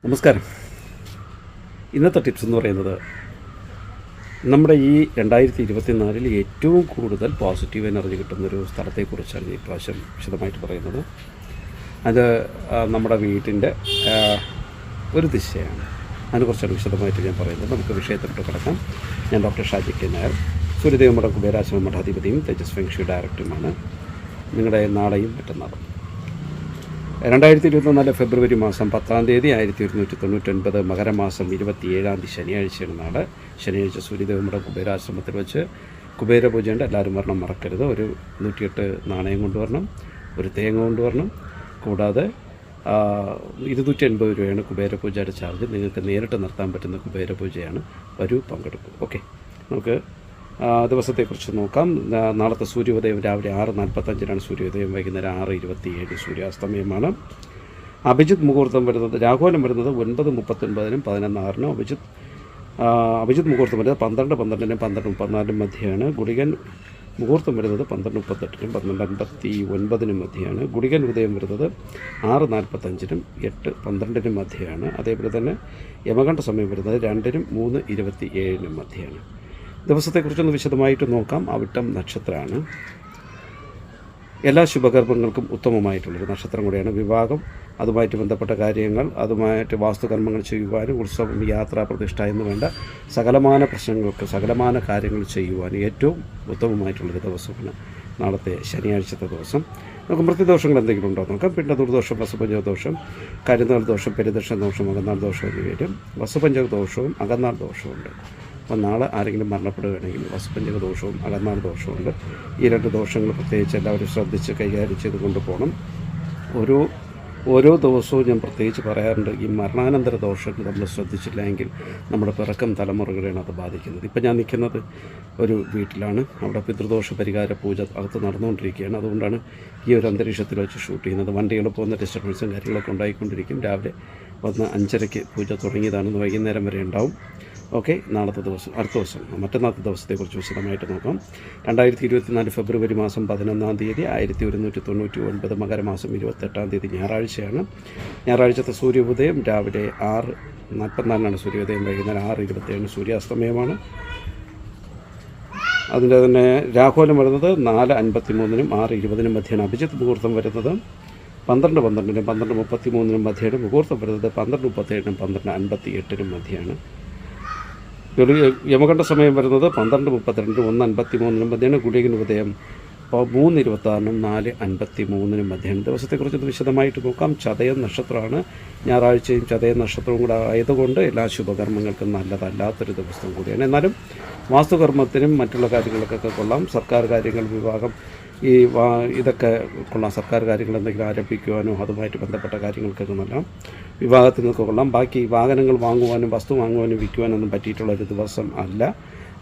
നമസ്കാരം. ഇന്നത്തെ ടിപ്സ് എന്ന് പറയുന്നത് നമ്മുടെ ഈ 2024 ഏറ്റവും കൂടുതൽ പോസിറ്റീവ് എനർജി കിട്ടുന്നൊരു സ്ഥലത്തെക്കുറിച്ചാണ് ഈ പ്രാവശ്യം വിശദമായിട്ട് പറയുന്നത്. അത് നമ്മുടെ വീട്ടിൻ്റെ ഒരു ദിശയാണ്. അതിനെക്കുറിച്ചാണ് വിശദമായിട്ട് ഞാൻ പറയുന്നത്. നമുക്ക് വിഷയത്തിലോട്ട് കിടക്കാം. ഞാൻ ഡോക്ടർ ഷാജി കെ നായർ, സൂര്യദേവമഠം കുബേരാശ്രമ മഠാധിപതിയും തേജസ് ഫെങ് ഷുയി ഡയറക്ടറുമാണ്. നിങ്ങളുടെ നാളെയും മറ്റന്നാളും 2024 ഫെബ്രുവരി മാസം 10-ാം തീയതി 1199 മകരമാസം 27-ാം തീയതി ശനിയാഴ്ചയാണ് നാളെ. ശനിയാഴ്ച സൂര്യദേവമഠം കുബേരാശ്രമത്തിൽ വെച്ച് കുബേരപൂജയുണ്ട്. എല്ലാവരും വരണം, മറക്കരുത്. ഒരു 108 നാണയം കൊണ്ടുവരണം, ഒരു തേങ്ങ കൊണ്ടുവരണം. കൂടാതെ 280 രൂപയാണ് കുബേരപൂജയുടെ ചാർജ്. നിങ്ങൾക്ക് നേരിട്ട് നടത്താൻ പറ്റുന്ന കുബേരപൂജയാണ്. വരൂ, പങ്കെടുക്കും. ഓക്കെ, നമുക്ക് ദിവസത്തെക്കുറിച്ച് നോക്കാം. നാളത്തെ സൂര്യോദയം രാവിലെ 6:45 സൂര്യോദയം, വൈകുന്നേരം 6:27 സൂര്യാസ്തമയമാണ്. അഭിജിത്ത് മുഹൂർത്തം വരുന്നത്, രാഹുലം വരുന്നത് 9:39 11:06. അഭിജിത്ത് മുഹൂർത്തം വരുന്നത് 12:12 12:34 മധ്യയാണ്. ഗുളികൻ മുഹൂർത്തം വരുന്നത് 12:38 12:59 മധ്യയാണ്. ഗുളികൻ ഉദയം വരുന്നത് 6:45 8:12 മധ്യയാണ്. അതേപോലെ തന്നെ യമകണ്ഠ സമയം വരുന്നത് 2 3:27 മധ്യയാണ്. ദിവസത്തെക്കുറിച്ചൊന്ന് വിശദമായിട്ട് നോക്കാം. അവിട്ടം നക്ഷത്രമാണ്. എല്ലാ ശുഭകർമ്മങ്ങൾക്കും ഉത്തമമായിട്ടുള്ളൊരു നക്ഷത്രം കൂടിയാണ്. വിവാഹം, അതുമായിട്ട് ബന്ധപ്പെട്ട കാര്യങ്ങൾ, അതുമായിട്ട് വാസ്തുകർമ്മങ്ങൾ ചെയ്യുവാനും, ഉത്സവം, യാത്ര, പ്രതിഷ്ഠ എന്ന് വേണ്ട സകലമാന പ്രശ്നങ്ങൾക്ക്, സകലമാന കാര്യങ്ങൾ ചെയ്യുവാനും ഏറ്റവും ഉത്തമമായിട്ടുള്ളൊരു ദിവസമാണ് നാളത്തെ ശനിയാഴ്ചത്തെ ദിവസം. നമുക്ക് മൃത്യുദോഷങ്ങൾ എന്തെങ്കിലും ഉണ്ടോ നോക്കാം. പിണ്ടദുർദോഷം, വസുപഞ്ചക ദോഷം, കരുനാൾ ദോഷം, പെരുദർശന ദോഷം, അകന്നാൾ ദോഷം എന്നിവയും വസുപഞ്ചക ദോഷവും അകന്നാൾ ദോഷവും ഉണ്ട്. അപ്പോൾ നാളെ ആരെങ്കിലും മരണപ്പെടുകയാണെങ്കിൽ വസുപഞ്ചക ദോഷവും അകന്നാൾ ദോഷവുമുണ്ട്. ഈ രണ്ട് ദോഷങ്ങൾ പ്രത്യേകിച്ച് എല്ലാവരും ശ്രദ്ധിച്ച് കൈകാര്യം ചെയ്ത് കൊണ്ടുപോകണം. ഓരോ ദിവസവും ഞാൻ പ്രത്യേകിച്ച് പറയാറുണ്ട്, ഈ മരണാനന്തര ദോഷങ്ങൾ നമ്മൾ ശ്രദ്ധിച്ചില്ലെങ്കിൽ നമ്മുടെ പിറക്കം തലമുറകളെയാണ് അത് ബാധിക്കുന്നത്. ഇപ്പം ഞാൻ നിൽക്കുന്നത് ഒരു വീട്ടിലാണ്. അവിടെ പിതൃദോഷ പരിഹാര പൂജ അകത്ത് നടന്നുകൊണ്ടിരിക്കുകയാണ്. അതുകൊണ്ടാണ് ഈ ഒരു അന്തരീക്ഷത്തിൽ വെച്ച് ഷൂട്ട് ചെയ്യുന്നത്. വണ്ടികൾ പോകുന്ന ഡിസ്റ്റർബൻസും കാര്യങ്ങളൊക്കെ ഉണ്ടായിക്കൊണ്ടിരിക്കും. രാവിലെ വന്ന് 5:30 പൂജ തുടങ്ങിയതാണെന്ന് വൈകുന്നേരം വരെ ഉണ്ടാവും. ഓക്കെ, നാളത്തെ ദിവസം, അടുത്ത ദിവസം, മറ്റന്നാളത്തെ ദിവസത്തെക്കുറിച്ച് വിശദമായിട്ട് നോക്കാം. 2024 ഫെബ്രുവരി മാസം 11-ാം തീയതി 1199 മകരമാസം 28-ാം തീയതി ഞായറാഴ്ചയാണ്. ഞായറാഴ്ചത്തെ സൂര്യോദയം രാവിലെ 6:44 സൂര്യോദയം, വൈകുന്നേരം 6:27 സൂര്യാസ്തമയമാണ്. അതിൻ്റെ തന്നെ രാഹുലം വരുന്നത് 4:53 6:20 മധ്യയാണ്. അഭിജിത്ത് മുഹൂർത്തം വരുന്നത് 12:12 12:33 മധ്യയാണ്. മുഹൂർത്തം വരുന്നത് 12:37 12:58 മധ്യയാണ്. യമകണ്ഠ സമയം വരുന്നത് 12:32 1:53 മധ്യയാണ്. ഗുളികൻ ഉദയം 3:26 4:53 മധ്യയാണ്. ദിവസത്തെക്കുറിച്ച് വിശദമായിട്ട് നോക്കാം. ചതയം നക്ഷത്രമാണ്. ഞായറാഴ്ചയും ചതയം നക്ഷത്രവും കൂടെ ആയതുകൊണ്ട് എല്ലാ ശുഭകർമ്മങ്ങൾക്കും നല്ലതല്ലാത്തൊരു ദിവസം കൂടിയാണ്. എന്നാലും വാസ്തുകർമ്മത്തിനും മറ്റുള്ള കാര്യങ്ങൾക്കൊക്കെ കൊള്ളാം. സർക്കാർ കാര്യങ്ങൾ, വിവാഹം, ഇതൊക്കെ കൊള്ളാം. സർക്കാർ കാര്യങ്ങൾ എന്തെങ്കിലും ആരംഭിക്കുവാനോ അതുമായിട്ട് ബന്ധപ്പെട്ട കാര്യങ്ങൾക്കൊക്കെ നല്ല വിവാഹത്തിനൊക്കെ കൊള്ളാം. ബാക്കി വാഹനങ്ങൾ വാങ്ങുവാനും വസ്തു വാങ്ങുവാനും വിൽക്കുവാനൊന്നും പറ്റിയിട്ടുള്ളൊരു ദിവസം അല്ല.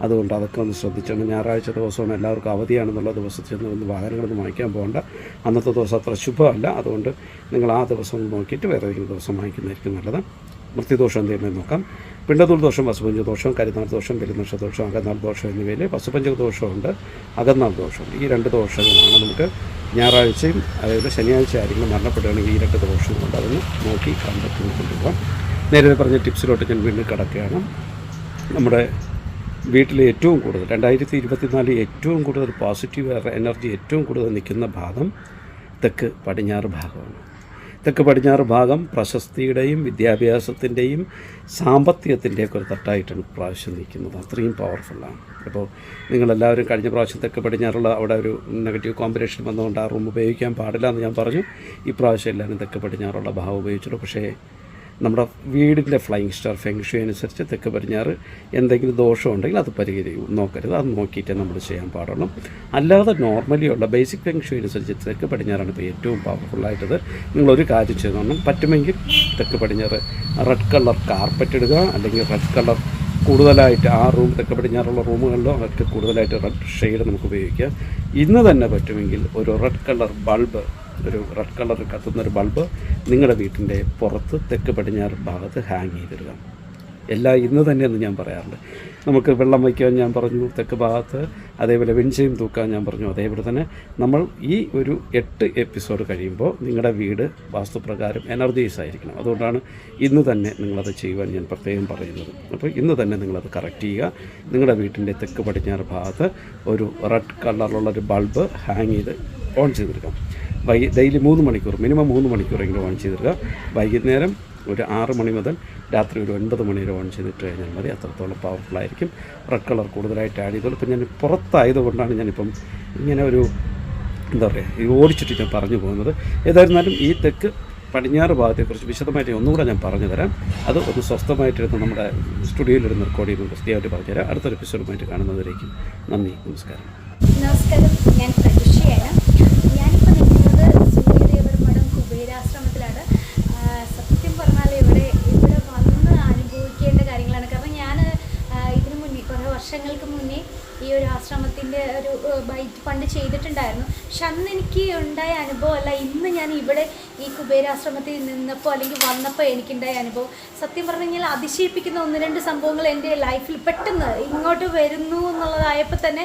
അതുകൊണ്ട് അതൊക്കെ ഒന്ന് ശ്രദ്ധിച്ചാണ്. ഞായറാഴ്ച ദിവസമാണ്, എല്ലാവർക്കും അവധിയാണെന്നുള്ള ദിവസത്തിൽ ചെന്ന് വാഹനങ്ങളൊന്നും വാങ്ങിക്കാൻ പോകേണ്ട. അന്നത്തെ ദിവസം അത്ര ശുഭമല്ല. അതുകൊണ്ട് നിങ്ങൾ ആ ദിവസം നോക്കിയിട്ട് വേറെ ഏതെങ്കിലും ദിവസം വാങ്ങിക്കുന്നതായിരിക്കും നല്ലത്. മൃത്യുദോഷം എന്തെങ്കിലും നോക്കാം. പിണ്ടദൂർ ദോഷം, വസുപഞ്ചക ദോഷം, കരുനാൾ ദോഷം, പെരുന്നക്ഷ ദോഷം, അകന്നാൾ ദോഷം എന്നിവയിൽ വസുപഞ്ചക ദോഷമുണ്ട്, അകന്നാൾ ദോഷമുണ്ട്. ഈ രണ്ട് ദോഷങ്ങളാണ് നമുക്ക് ഞായറാഴ്ചയും അതായത് ശനിയാഴ്ച ആരെങ്കിലും മരണപ്പെടുകയാണെങ്കിൽ ഈ രണ്ട് ദോഷങ്ങളുണ്ട്. അതൊന്ന് നോക്കി കണ്ടെത്തി കൊണ്ടുപോകാം. നേരത്തെ പറഞ്ഞ ടിപ്സിലോട്ട് ഞാൻ വീണ്ടും കിടക്കുകയാണ്. നമ്മുടെ വീട്ടിൽ ഏറ്റവും കൂടുതൽ 2024 ഏറ്റവും കൂടുതൽ പോസിറ്റീവ് എനർജി ഏറ്റവും കൂടുതൽ നിൽക്കുന്ന ഭാഗം തെക്ക് പടിഞ്ഞാറ് ഭാഗമാണ്. തെക്ക് പടിഞ്ഞാറ് ഭാഗം പ്രശസ്തിയുടെയും വിദ്യാഭ്യാസത്തിൻ്റെയും സാമ്പത്തികത്തിൻ്റെയൊക്കെ ഒരു തട്ടായിട്ടാണ് പ്രാവശ്യം നിൽക്കുന്നത്. അത്രയും പവർഫുള്ളാണ്. അപ്പോൾ നിങ്ങളെല്ലാവരും കഴിഞ്ഞ പ്രാവശ്യം തെക്ക് പടിഞ്ഞാറുള്ള അവിടെ ഒരു നെഗറ്റീവ് കോമ്പിനേഷൻ വന്നുകൊണ്ട് ആ റൂം ഉപയോഗിക്കാൻ പാടില്ല എന്ന് ഞാൻ പറഞ്ഞു. ഈ പ്രാവശ്യം എല്ലാവരും തെക്ക് പടിഞ്ഞാറുള്ള ഭാഗം ഉപയോഗിച്ചുള്ളൂ. പക്ഷേ നമ്മുടെ വീടിൻ്റെ ഫ്ലൈയിങ് സ്റ്റാർ ഫെങ് ഷുയി അനുസരിച്ച് തെക്ക് പടിഞ്ഞാറ് എന്തെങ്കിലും ദോഷമുണ്ടെങ്കിൽ അത് നോക്കരുത്. അത് നോക്കിയിട്ടേ നമ്മൾ ചെയ്യാൻ പാടുള്ളൂ. അല്ലാതെ നോർമലി ഉള്ള ബേസിക് ഫെങ് ഷുയി അനുസരിച്ച് തെക്ക് പടിഞ്ഞാറാണ് ഇപ്പോൾ ഏറ്റവും പവർഫുള്ളായിട്ടത്. നിങ്ങളൊരു കാര്യം ചെയ്തോണം. പറ്റുമെങ്കിൽ തെക്ക് പടിഞ്ഞാറ് റെഡ് കളർ കാർപ്പറ്റ് ഇടുക, അല്ലെങ്കിൽ റെഡ് കളർ കൂടുതലായിട്ട് ആ റൂം, തെക്ക് പടിഞ്ഞാറുള്ള റൂമുകളിലോ ഒക്കെ കൂടുതലായിട്ട് റെഡ് ഷെയ്ഡ് നമുക്ക് ഉപയോഗിക്കാം. ഇന്ന് തന്നെ പറ്റുമെങ്കിൽ ഒരു റെഡ് കളർ ബൾബ്, ഒരു റെഡ് കളർ കത്തുന്നൊരു ബൾബ് നിങ്ങളുടെ വീട്ടിൻ്റെ പുറത്ത് തെക്ക് പടിഞ്ഞാറ് ഭാഗത്ത് ഹാങ് ചെയ്തിടുക. എല്ലാം ഇന്ന് തന്നെയെന്ന് ഞാൻ പറയാറുണ്ട്. നമുക്ക് വെള്ളം വയ്ക്കാൻ ഞാൻ പറഞ്ഞു തെക്ക് ഭാഗത്ത്, അതേപോലെ വെഞ്ചയും തൂക്കാൻ ഞാൻ പറഞ്ഞു. അതേപോലെ തന്നെ നമ്മൾ ഈ ഒരു 8 എപ്പിസോഡ് കഴിയുമ്പോൾ നിങ്ങളുടെ വീട് വാസ്തുപ്രകാരം എനർജൈസ് ആയിരിക്കണം. അതുകൊണ്ടാണ് ഇന്ന് തന്നെ നിങ്ങളത് ചെയ്യുവാൻ ഞാൻ പ്രത്യേകം പറയുന്നത്. അപ്പോൾ ഇന്ന് തന്നെ നിങ്ങളത് കറക്റ്റ് ചെയ്യുക. നിങ്ങളുടെ വീട്ടിൻ്റെ തെക്ക് പടിഞ്ഞാറ് ഭാഗത്ത് ഒരു റെഡ് കളറിലുള്ളൊരു ബൾബ് ഹാങ് ചെയ്ത് ഓൺ ചെയ്തെടുക്കാം. ഡെയിലി 3 മണിക്കൂർ, മിനിമം 3 മണിക്കൂറെങ്കിലും ഓൺ ചെയ്തെടുക്കുക. വൈകുന്നേരം ഒരു 6 മണി മുതൽ രാത്രി ഒരു 9 മണി വരെ ഓൺ ചെയ്തിട്ട് കഴിഞ്ഞാൽ മതി. അത്രത്തോളം പവർഫുള്ളായിരിക്കും. റെഡ് കളർ കൂടുതലായിട്ട് ആഡ് ചെയ്തോളൂ. ഇപ്പം ഞാൻ പുറത്തായതുകൊണ്ടാണ് ഞാനിപ്പം ഇങ്ങനെ ഒരു എന്താ പറയുക, ഇത് ഓടിച്ചിട്ട് ഞാൻ പറഞ്ഞു പോകുന്നത്. ഏതായിരുന്നാലും ഈ തെക്ക് പടിഞ്ഞാറ് ഭാഗത്തെക്കുറിച്ച് വിശദമായിട്ട് ഒന്നുകൂടെ ഞാൻ പറഞ്ഞു തരാം. അത് ഒന്ന് സ്വസ്ഥമായിട്ടിരുന്ന് നമ്മുടെ സ്റ്റുഡിയോയിലിരുന്ന് റെക്കോർഡ് ചെയ്യുന്ന ക്രിസ്ത്യമായിട്ട് പറഞ്ഞുതരാം. അടുത്തൊരു എപ്പിസോഡുമായിട്ട് കാണുന്നതിലേക്കും നന്ദി, നമസ്കാരം. നമസ്കാരം, ഞാൻ പ്രതീക്ഷയാണ്. ഞാനിപ്പോൾ നിൽക്കുന്നത് സൂര്യദേവർ കുബേരാശ്രമത്തിലാണ്. സത്യം പറഞ്ഞാൽ ഇവിടെ വന്ന് അനുഭവിക്കേണ്ട കാര്യങ്ങളാണ്. കാരണം ഞാൻ ഇതിനു മുന്നേ കുറേ വർഷങ്ങൾക്ക് മുന്നേ ഈ ഒരു ആശ്രമത്തിൻ്റെ ഒരു ബൈറ്റ് പണ്ട് ചെയ്തിട്ടുണ്ടായിരുന്നു. പക്ഷെ അന്ന് എനിക്ക് ഉണ്ടായ അനുഭവമല്ല ഇന്ന് ഞാൻ ഇവിടെ ഈ കുബേരാശ്രമത്തിൽ നിന്നപ്പോൾ അല്ലെങ്കിൽ വന്നപ്പോൾ എനിക്കുണ്ടായ അനുഭവം. സത്യം പറഞ്ഞു കഴിഞ്ഞാൽ അതിശയിപ്പിക്കുന്ന 1-2 സംഭവങ്ങൾ എൻ്റെ ലൈഫിൽ പെട്ടെന്ന് ഇങ്ങോട്ട് വരുന്നു എന്നുള്ളതായപ്പോൾ തന്നെ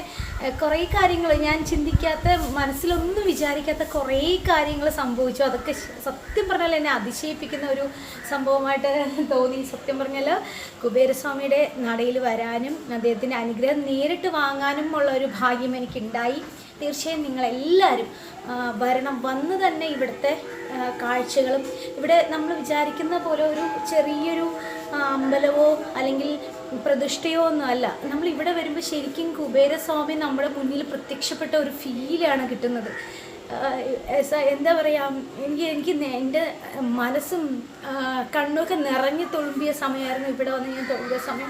കുറേ കാര്യങ്ങൾ ഞാൻ ചിന്തിക്കാത്ത, മനസ്സിലൊന്നും വിചാരിക്കാത്ത കുറേ കാര്യങ്ങൾ സംഭവിച്ചു. അതൊക്കെ സത്യം പറഞ്ഞാൽ എന്നെ അതിശയിപ്പിക്കുന്ന ഒരു സംഭവമായിട്ട് തോന്നി. സത്യം പറഞ്ഞാൽ കുബേരസ്വാമിയുടെ നടയിൽ വരാനും അദ്ദേഹത്തിൻ്റെ അനുഗ്രഹം നേരിട്ട് വാങ്ങാനും ഉള്ള ഒരു ഭാഗ്യം എനിക്കുണ്ടായി. തീർച്ചയായും നിങ്ങളെല്ലാവരും വരണം. വന്ന് തന്നെ ഇവിടുത്തെ കാഴ്ചകളും, ഇവിടെ നമ്മൾ വിചാരിക്കുന്ന പോലെ ഒരു ചെറിയൊരു അമ്പലമോ അല്ലെങ്കിൽ പ്രതിഷ്ഠയോ ഒന്നും അല്ല. നമ്മൾ ഇവിടെ വരുമ്പോൾ ശരിക്കും കുബേരസ്വാമി നമ്മുടെ മുന്നിൽ പ്രത്യക്ഷപ്പെട്ട ഒരു ഫീലാണ് കിട്ടുന്നത്. എന്താ പറയുക, എനിക്ക് എൻ്റെ മനസ്സും കണ്ണൊക്കെ നിറഞ്ഞു തൊഴുമ്പിയ സമയമായിരുന്നു ഇവിടെ വന്ന് ഞാൻ തൊഴുകിയ സമയം.